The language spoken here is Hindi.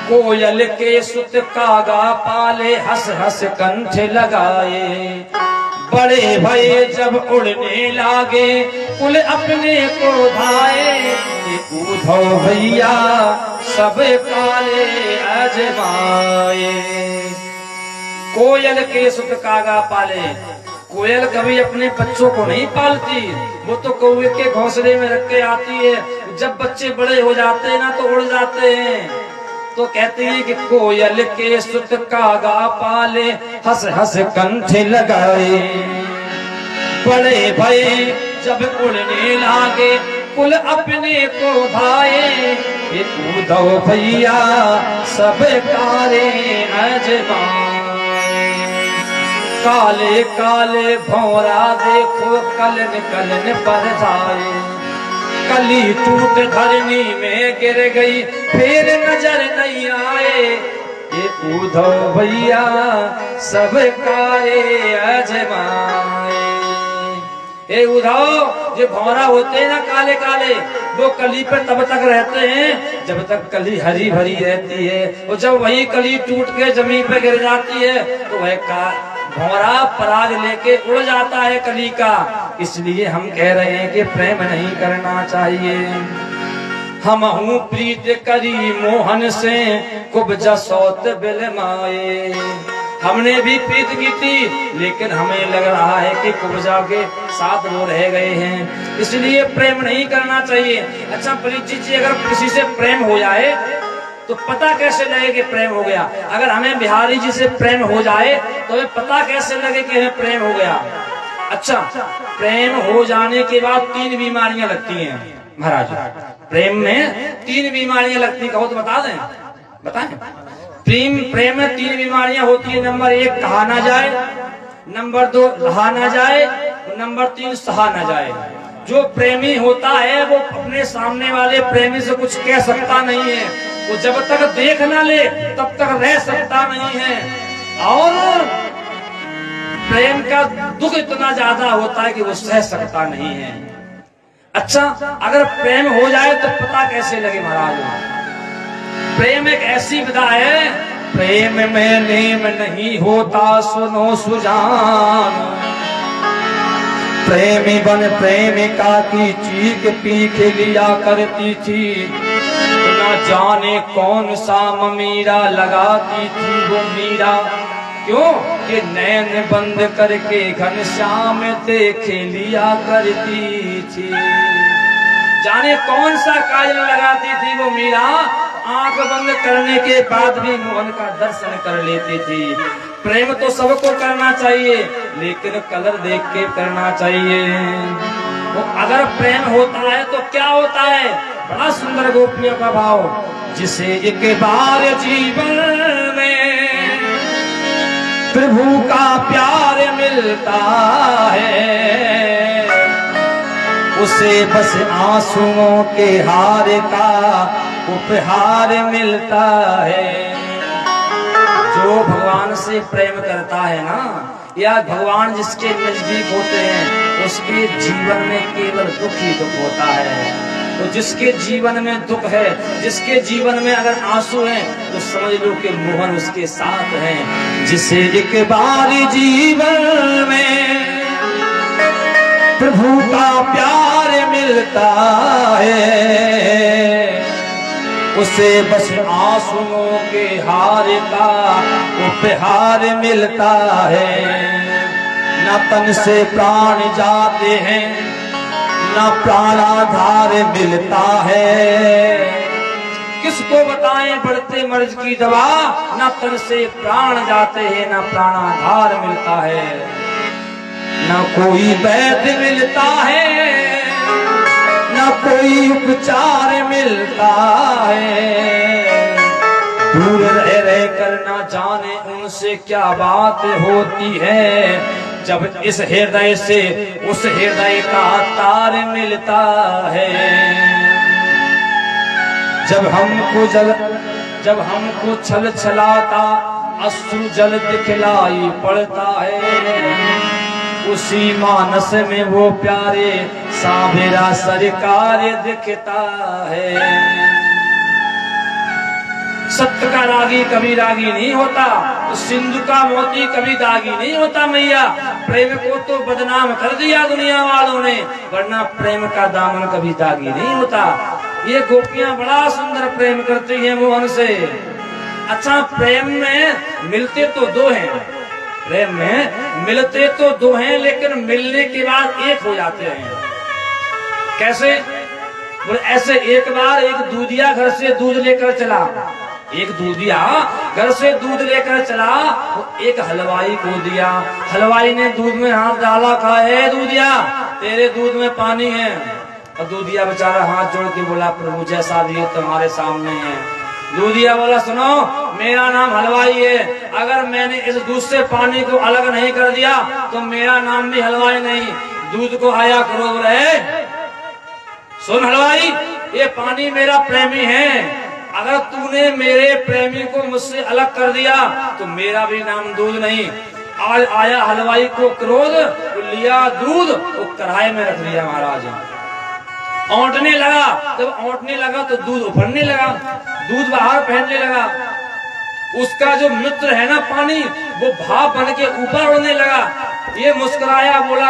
कोयल के सुत कागा पाले हंस हंस कंठ लगाए। बड़े भये जब उड़ने लागे कुल अपने को धाए। उधो भैया सब काले अजमाए। कोयल के सुत कागा पाले। कोयल कभी अपने बच्चों को नहीं पालती, वो तो कौवे के घोंसले में रख के आती है। जब बच्चे बड़े हो जाते हैं ना तो उड़ जाते हैं। तो कहती है कि कोयल के सुत कागा पाले हंस हंस कंठ लगाए। बड़े भये जब उड़ने लागे कुल अपने को धाए। कूदो भैया सब काले अजमाए। काले काले भौरा देखो कलन कलन पर जाए। कली टूट धरनी में गिर गई फिर नजर नहीं आए। ये कूदो भैया सब काले अजमाए। ये उधाओ जो भौरा होते हैं ना काले काले, वो कली पर तब तक रहते हैं जब तक कली हरी भरी रहती है। और जब वही कली टूट के जमीन पे गिर जाती है तो वह भौरा पराग लेके उड़ जाता है कली का। इसलिए हम कह रहे हैं कि प्रेम नहीं करना चाहिए। हम हूँ प्रीत करी मोहन से कुब्जा सौत बिलमाए। हमने भी प्रीत की थी लेकिन हमें लग रहा है कि कुब्जा के साथ वो रह गए हैं, इसलिए प्रेम नहीं करना चाहिए। अच्छा परिचित जी, अगर किसी से प्रेम हो जाए तो पता कैसे लगे कि प्रेम हो गया? अगर हमें बिहारी जी से प्रेम हो जाए तो हमें पता कैसे लगे कि हमें प्रेम हो गया? अच्छा, प्रेम हो जाने के बाद 3 बीमारियां लगती हैं महाराज। प्रेम में 3 बीमारियां लगती हैं, कहो तो बता दें, बताएं। प्रेम में 3 बीमारियां होती है। नंबर 1 कहा ना जाए, नंबर 2 लहा ना जाए, नंबर 3 सहा ना जाए। जो प्रेमी होता है वो अपने सामने वाले प्रेमी से कुछ कह सकता नहीं है। वो जब तक देख ना ले तब तक रह सकता नहीं है। और प्रेम का दुख इतना ज्यादा होता है कि वो सह सकता नहीं है। अच्छा, अगर प्रेम हो जाए तो पता कैसे लगे महाराज? प्रेम एक ऐसी विधा है, प्रेम में नेम नहीं होता सुनो सुजान। प्रेमी बन प्रेमिका की चीख पीख लिया करती थी। न जाने कौन सा मीरा लगाती थी वो मीरा। क्यों कि नैन बंद करके घनश्याम देख लिया करती थी। जाने कौन सा काजल लगाती थी वो मीरा, आंख बंद करने के बाद भी मोहन का दर्शन कर लेती थी। प्रेम तो सबको करना चाहिए लेकिन कलर देख के करना चाहिए। वो अगर प्रेम होता है तो क्या होता है? बड़ा सुंदर गोपियों का भाव, जिसे एक बार जीवन में प्रभु का प्यार मिलता है, उसे बस आंसुओं के हार का उपहार मिलता है। जो भगवान से प्रेम करता है ना, या भगवान जिसके नजदीक होते हैं, उसके जीवन में केवल दुख ही दुख होता है। तो जिसके जीवन में दुख है, जिसके जीवन में अगर आंसू हैं, तो समझ लो कि मोहन उसके साथ हैं। जिसे एक बार जीवन में प्रभु का प्यार मिलता है, उसे बस आंसुओं के हार का उपहार मिलता है। न तन से प्राण जाते हैं, न प्राणाधार मिलता है। किसको बताएं बढ़ते मर्ज की दवा, न तन से प्राण जाते हैं न प्राणाधार मिलता है। न कोई वैद्य मिलता है, न कोई उपचार मिलता है। दूर रह रह कर न जाने उनसे क्या बात होती है। जब इस हृदय से उस हृदय का तार मिलता है। जब हमको छल छलाता अश्रु जल दिखलाई पड़ता है। उसी मानस में वो प्यारे सावेरा सरकार दिखता है। सत्य का रागी कभी रागी नहीं होता, तो सिंधु का मोती कभी दागी नहीं होता मैया। प्रेम को तो बदनाम कर दिया दुनिया वालों ने, वरना प्रेम का दामन कभी दागी नहीं होता। ये गोपियां बड़ा सुंदर प्रेम करती हैं मोहन से। अच्छा, प्रेम में मिलते तो दो हैं, प्रेम में मिलते तो दो हैं, लेकिन मिलने के बाद एक हो जाते हैं। कैसे? बोले ऐसे, एक बार एक दूधिया घर से दूध लेकर चला, एक दूधिया घर से दूध लेकर चला, तो एक हलवाई को दिया। हलवाई ने दूध में हाथ डाला, कहा है दूधिया तेरे दूध में पानी है। और दूधिया बेचारा हाथ जोड़ के बोला, प्रभु जैसा भी है तुम्हारे सामने है। दूधिया बोला, सुनो मेरा नाम हलवाई है, अगर मैंने इस दूध से पानी को अलग नहीं कर दिया तो मेरा नाम भी हलवाई नहीं, दूध को आया करो। बोले सुन हलवाई, ये पानी मेरा प्रेमी है, अगर तूने मेरे प्रेमी को मुझसे अलग कर दिया तो मेरा भी नाम दूध नहीं। आज आया हलवाई को क्रोध, तो लिया दूध वो कढ़ाई में रख दिया महाराज। औंटने लगा, जब औंटने लगा तो दूध उफरने लगा, दूध बाहर फैलने लगा। उसका जो मित्र है ना पानी, वो भाप बन के ऊपर उड़ने लगा। ये मुस्कुराया, बोला